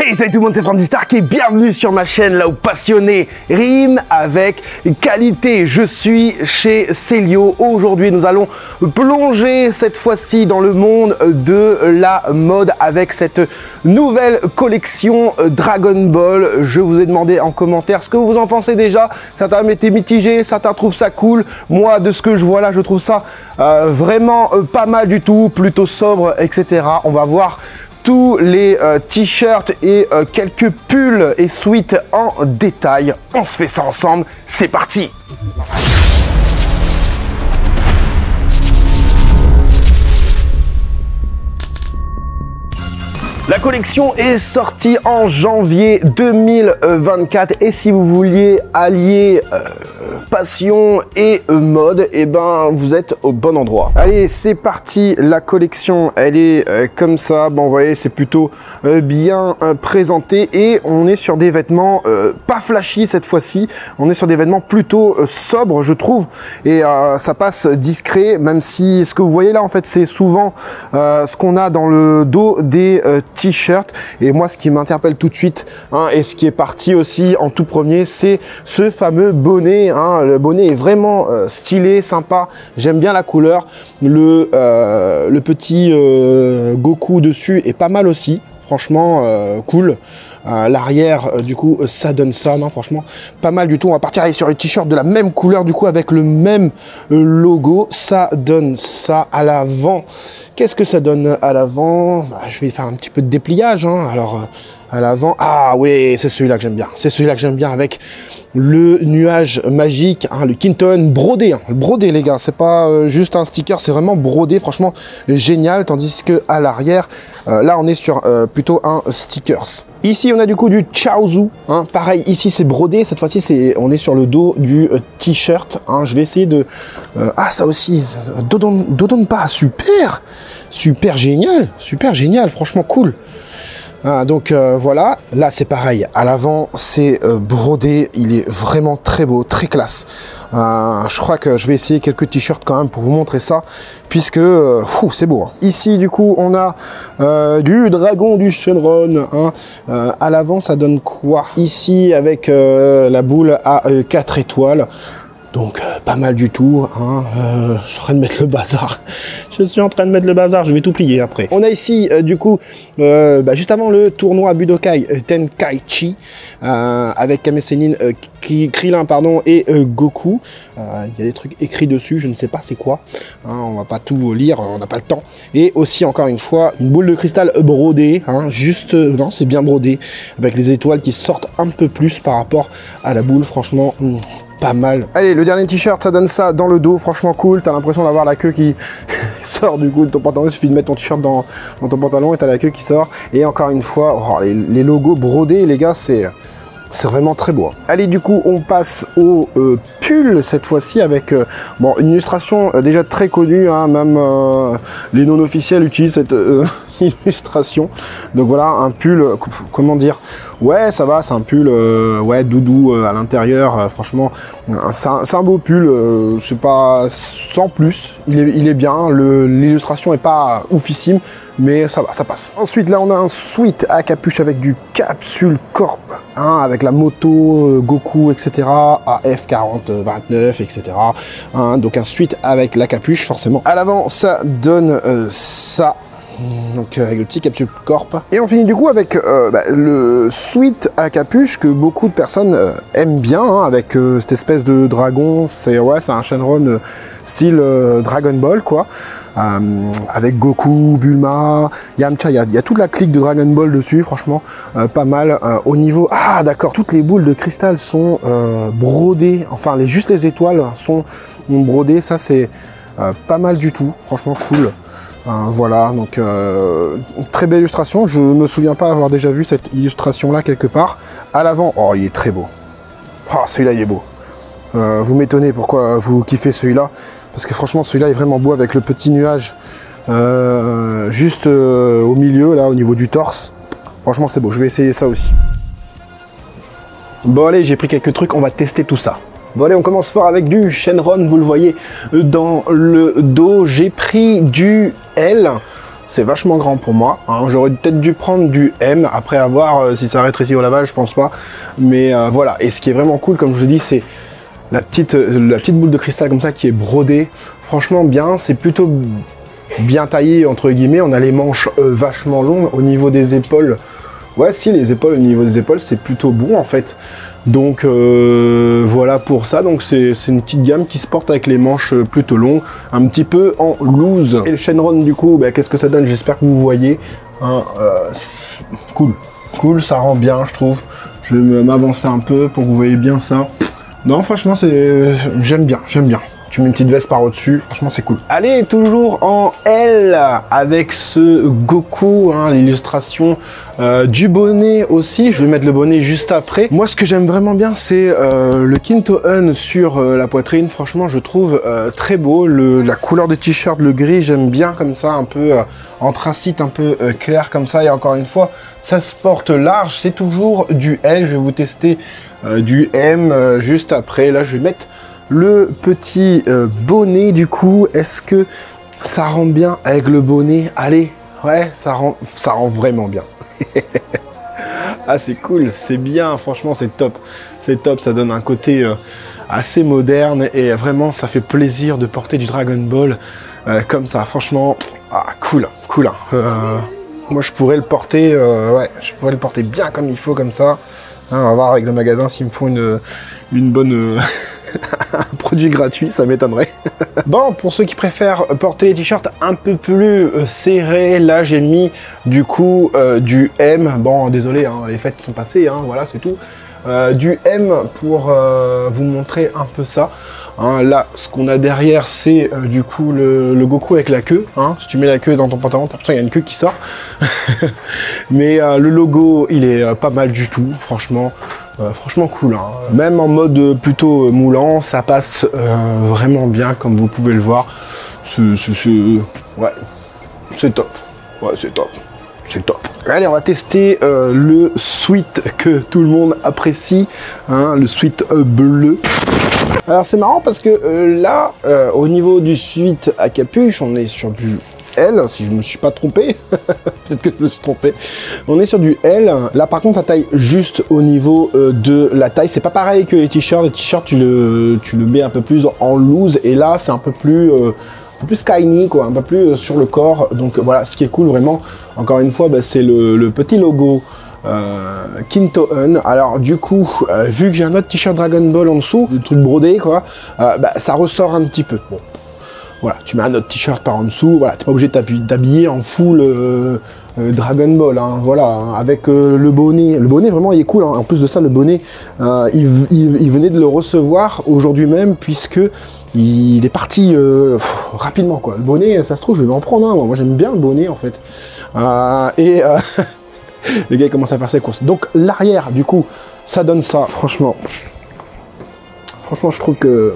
Hey, salut tout le monde, c'est Franzy Stark et bienvenue sur ma chaîne là où passionné rime avec qualité. Je suis chez Celio. Aujourd'hui, nous allons plonger cette fois-ci dans le monde de la mode avec cette nouvelle collection Dragon Ball. Je vous ai demandé en commentaire ce que vous en pensez déjà. Certains m'étaient mitigés, certains trouvent ça cool. Moi, de ce que je vois là, je trouve ça vraiment pas mal du tout, plutôt sobre, etc. On va voir tous les t-shirts et quelques pulls et suites en détail. On se fait ça ensemble, c'est parti! La collection est sortie en janvier 2024 et si vous vouliez allier passion et mode, et ben vous êtes au bon endroit. Allez, c'est parti. La collection, elle est comme ça. Bon, vous voyez, c'est plutôt bien présenté et on est sur des vêtements pas flashy cette fois-ci. On est sur des vêtements plutôt sobres, je trouve, et ça passe discret, même si ce que vous voyez là, en fait, c'est souvent ce qu'on a dans le dos des t-shirt. Et moi, ce qui m'interpelle tout de suite, hein, et ce qui est parti aussi en tout premier, c'est ce fameux bonnet, hein. Le bonnet est vraiment stylé, sympa, j'aime bien la couleur. Le petit Goku dessus est pas mal aussi, franchement cool. L'arrière, du coup, ça donne ça. Non, franchement, pas mal du tout. On va partir aller sur les t-shirts de la même couleur, du coup, avec le même logo. Ça donne ça à l'avant. Qu'est-ce que ça donne à l'avant? Je vais faire un petit peu de dépliage. Hein. Alors, à l'avant, ah oui, c'est celui-là que j'aime bien. C'est celui-là que j'aime bien avec le nuage magique, hein, le Kinton brodé, hein, brodé les gars, c'est pas juste un sticker, c'est vraiment brodé, franchement génial, tandis que à l'arrière, là on est sur plutôt un stickers. Ici on a du coup du Chaozu, hein, pareil, ici c'est brodé, cette fois-ci on est sur le dos du t-shirt, hein, je vais essayer de... ah ça aussi, Dodonpa, super génial, franchement cool. Ah, donc voilà, là c'est pareil, à l'avant c'est brodé, il est vraiment très beau, très classe. Je crois que je vais essayer quelques t-shirts quand même pour vous montrer ça, puisque c'est beau. Hein. Ici du coup on a du dragon du Shenron, hein. À l'avant ça donne quoi? Ici avec la boule à 4 étoiles. Donc pas mal du tout, hein. Je suis en train de mettre le bazar. Je vais tout plier après. On a ici du coup, juste avant le tournoi Budokai Tenkaichi, avec Kame Sennin, Krillin pardon, et Goku. Il y a des trucs écrits dessus, je ne sais pas c'est quoi. Hein, on va pas tout lire, on n'a pas le temps. Et aussi encore une fois, une boule de cristal brodée, hein, juste, non c'est bien brodé, avec les étoiles qui sortent un peu plus par rapport à la boule, franchement... pas mal. Allez, le dernier t-shirt, ça donne ça dans le dos, franchement cool. T'as l'impression d'avoir la queue qui sort du coup de ton pantalon. Il suffit de mettre ton t-shirt dans ton pantalon et t'as la queue qui sort. Et encore une fois, les logos brodés, les gars, c'est vraiment très beau. Allez, du coup, on passe au pull cette fois-ci avec bon, une illustration déjà très connue. Hein, même les non-officiels utilisent cette illustration. Donc voilà, un pull, comment dire, ouais, ça va, c'est un pull, ouais, doudou à l'intérieur. Franchement, c'est un beau pull. C'est pas sans plus. Il est bien. L'illustration est pas oufissime, mais ça va, ça passe. Ensuite, là, on a un sweat à capuche avec du Capsule Corp, hein, avec la moto Goku, etc. AF 4029, etc. Hein, donc un sweat avec la capuche, forcément. À l'avant, ça donne ça. Donc avec le petit Capsule Corp. Et on finit du coup avec le sweat à capuche que beaucoup de personnes aiment bien, hein, avec cette espèce de dragon. C'est un Shenron style Dragon Ball quoi. Avec Goku, Bulma, Yamcha, il y a toute la clique de Dragon Ball dessus, franchement pas mal. Au niveau, ah d'accord, toutes les boules de cristal sont brodées, enfin juste les étoiles sont brodées, ça c'est pas mal du tout, franchement cool. Voilà, donc très belle illustration. Je me souviens pas avoir déjà vu cette illustration là quelque part. À l'avant, oh il est très beau. Oh, celui-là il est beau. Vous m'étonnez pourquoi vous kiffez celui-là, parce que franchement celui-là est vraiment beau avec le petit nuage juste au milieu là au niveau du torse. Franchement c'est beau, je vais essayer ça aussi. Bon allez, j'ai pris quelques trucs, on va tester tout ça. Bon allez, on commence fort avec du Shenron, vous le voyez dans le dos. J'ai pris du L. c'est vachement grand pour moi. Hein. J'aurais peut-être dû prendre du M, après avoir si ça rétrécit au lavage, je pense pas. Mais voilà, et ce qui est vraiment cool, comme je vous dis, c'est la petite boule de cristal comme ça qui est brodée. Franchement bien, c'est plutôt bien taillé entre guillemets. On a les manches vachement longues au niveau des épaules. Ouais, si, les épaules, au niveau des épaules, c'est plutôt bon en fait. Donc voilà pour ça. Donc c'est une petite gamme qui se porte avec les manches plutôt longues, un petit peu en loose. Et le Shenron du coup, bah, qu'est-ce que ça donne? J'espère que vous voyez. Hein, cool, ça rend bien, je trouve. Je vais m'avancer un peu pour que vous voyez bien ça. Non, franchement, j'aime bien. Tu mets une petite veste par au-dessus, franchement c'est cool. Allez, toujours en L, avec ce Goku, hein, l'illustration du bonnet aussi. Je vais mettre le bonnet juste après. Moi, ce que j'aime vraiment bien, c'est le Kinto-un sur la poitrine. Franchement, je trouve très beau. La couleur des t-shirts, le gris, j'aime bien comme ça, un peu anthracite, un peu clair comme ça. Et encore une fois, ça se porte large. C'est toujours du L. Je vais vous tester du M juste après. Là, je vais mettre le petit bonnet du coup. Est-ce que ça rend bien avec le bonnet? Allez, ouais, ça rend vraiment bien. Ah, c'est cool, c'est bien, franchement c'est top, ça donne un côté assez moderne et vraiment ça fait plaisir de porter du Dragon Ball comme ça, franchement, cool. Moi je pourrais le porter, bien comme il faut comme ça. Hein, on va voir avec le magasin s'ils me font une bonne un produit gratuit, ça m'étonnerait. Bon, pour ceux qui préfèrent porter les t-shirts un peu plus serrés, là j'ai mis du coup du M. Bon, désolé, hein, les fêtes sont passées, hein, voilà, c'est tout. Du M pour vous montrer un peu ça. Hein, là, ce qu'on a derrière, c'est du coup le Goku avec la queue. Hein. Si tu mets la queue dans ton pantalon, t'as l'impression qu'il y a une queue qui sort. Mais le logo, il est pas mal du tout, franchement. Franchement cool, hein. Même en mode plutôt moulant, ça passe vraiment bien, comme vous pouvez le voir. Ouais, c'est top. Ouais, c'est top. Allez, on va tester le sweat que tout le monde apprécie, hein, le sweat bleu. Alors c'est marrant parce que là, au niveau du sweat à capuche, on est sur du L, si je ne me suis pas trompé. Peut-être que je me suis trompé. On est sur du L. Là par contre, ça taille juste au niveau de la taille. C'est pas pareil que les t-shirts. Les t-shirts, tu le mets un peu plus en loose. Et là, c'est un peu plus skinny, quoi, un peu plus sur le corps. Donc voilà, ce qui est cool vraiment, encore une fois, bah, c'est le petit logo Kinto-un. Alors du coup, vu que j'ai un autre t-shirt Dragon Ball en dessous, le truc brodé, quoi, bah, ça ressort un petit peu. Bon. Voilà, tu mets un autre t-shirt par en dessous, voilà, t'es pas obligé de t'habiller en full Dragon Ball, hein, voilà, hein, avec le bonnet. Le bonnet, vraiment, il est cool, hein. En plus de ça, le bonnet, il venait de le recevoir aujourd'hui même, puisque il est parti rapidement, quoi. Le bonnet, ça se trouve, je vais m'en prendre un, moi j'aime bien le bonnet, en fait. Le gars, il commence à faire ses courses. Donc, l'arrière, du coup, ça donne ça, franchement. Franchement, je trouve que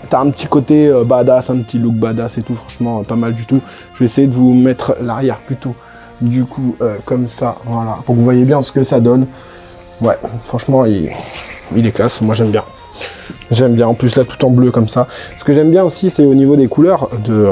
t'as un petit côté badass, un petit look badass et tout, franchement, pas mal du tout. Je vais essayer de vous mettre l'arrière plutôt, du coup, comme ça, voilà, pour que vous voyez bien ce que ça donne. Ouais, franchement, il est classe, moi j'aime bien. J'aime bien, en plus là, tout en bleu comme ça. Ce que j'aime bien aussi, c'est au niveau des couleurs de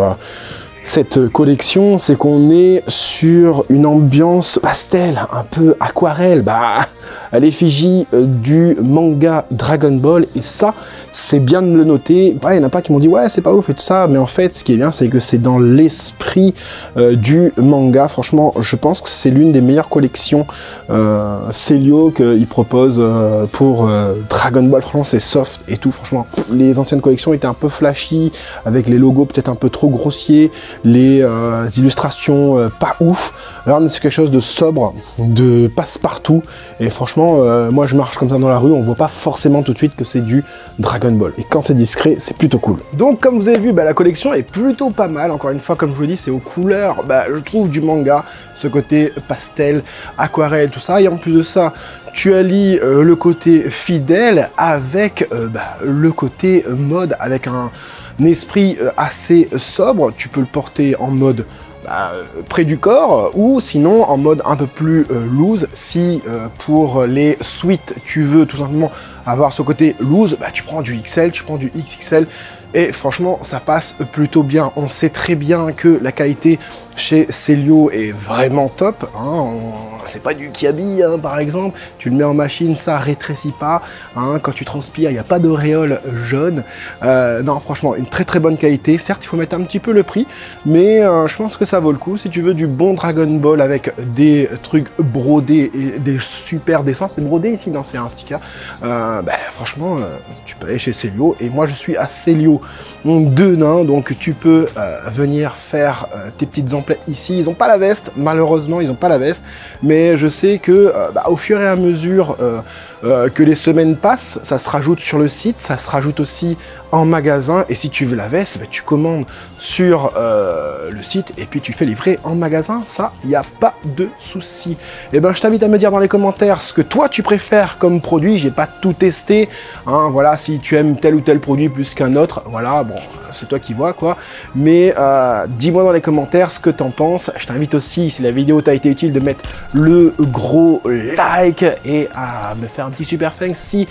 cette collection, c'est qu'on est sur une ambiance pastel, un peu aquarelle, bah, à l'effigie du manga Dragon Ball, et ça, c'est bien de me le noter. Ouais, il y en a plein qui m'ont dit, ouais, c'est pas ouf et tout ça, mais en fait, ce qui est bien, c'est que c'est dans l'esprit du manga. Franchement, je pense que c'est l'une des meilleures collections Célio qu'il propose pour Dragon Ball. Franchement, c'est soft et tout, franchement. Les anciennes collections étaient un peu flashy, avec les logos peut-être un peu trop grossiers, les illustrations pas ouf. Là, on est sur quelque chose de sobre, de passe-partout, et franchement, moi je marche comme ça dans la rue, on voit pas forcément tout de suite que c'est du Dragon Ball. Et quand c'est discret, c'est plutôt cool. Donc, comme vous avez vu, bah, la collection est plutôt pas mal. Encore une fois, comme je vous dis, c'est aux couleurs, bah, je trouve, du manga, ce côté pastel, aquarelle, tout ça. Et en plus de ça, tu allies le côté fidèle avec le côté mode, avec un esprit assez sobre. Tu peux le porter en mode près du corps, ou sinon en mode un peu plus loose, si pour les suites tu veux tout simplement avoir ce côté loose, bah, tu prends du XL, tu prends du XXL, et franchement ça passe plutôt bien. On sait très bien que la qualité chez Celio est vraiment top, hein. C'est pas du Kiabi hein, par exemple, tu le mets en machine, ça rétrécit pas, hein. Quand tu transpires, il n'y a pas d'auréole jaune. Non, franchement, une très très bonne qualité. Certes, il faut mettre un petit peu le prix, mais je pense que ça vaut le coup. Si tu veux du bon Dragon Ball avec des trucs brodés et des super dessins, c'est brodé ici, non, c'est un sticker. Franchement, tu peux aller chez Celio, et moi je suis à Celio 2 nains, donc tu peux venir faire tes petites emplettes ici. Ils n'ont pas la veste, malheureusement, ils n'ont pas la veste, mais je sais que au fur et à mesure que les semaines passent, ça se rajoute sur le site, ça se rajoute aussi en magasin, et si tu veux la veste, bah, tu commandes sur le site et puis tu fais livrer en magasin, ça, il n'y a pas de souci. Et ben je t'invite à me dire dans les commentaires ce que toi tu préfères comme produit. J'ai pas tout testé, hein, voilà, si tu aimes tel ou tel produit plus qu'un autre, voilà, bon, c'est toi qui vois quoi, mais dis-moi dans les commentaires ce que t'en penses. Je t'invite aussi, si la vidéo t'a été utile, de mettre le gros like et à me faire un petit super thanks si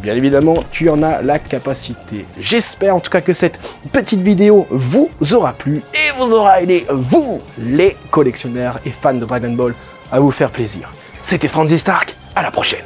bien évidemment tu en as la capacité. J'espère en tout cas que cette petite vidéo vous aura plu et vous aura aidé, vous les collectionneurs et fans de Dragon Ball, à vous faire plaisir. C'était Franzy Stark, à la prochaine.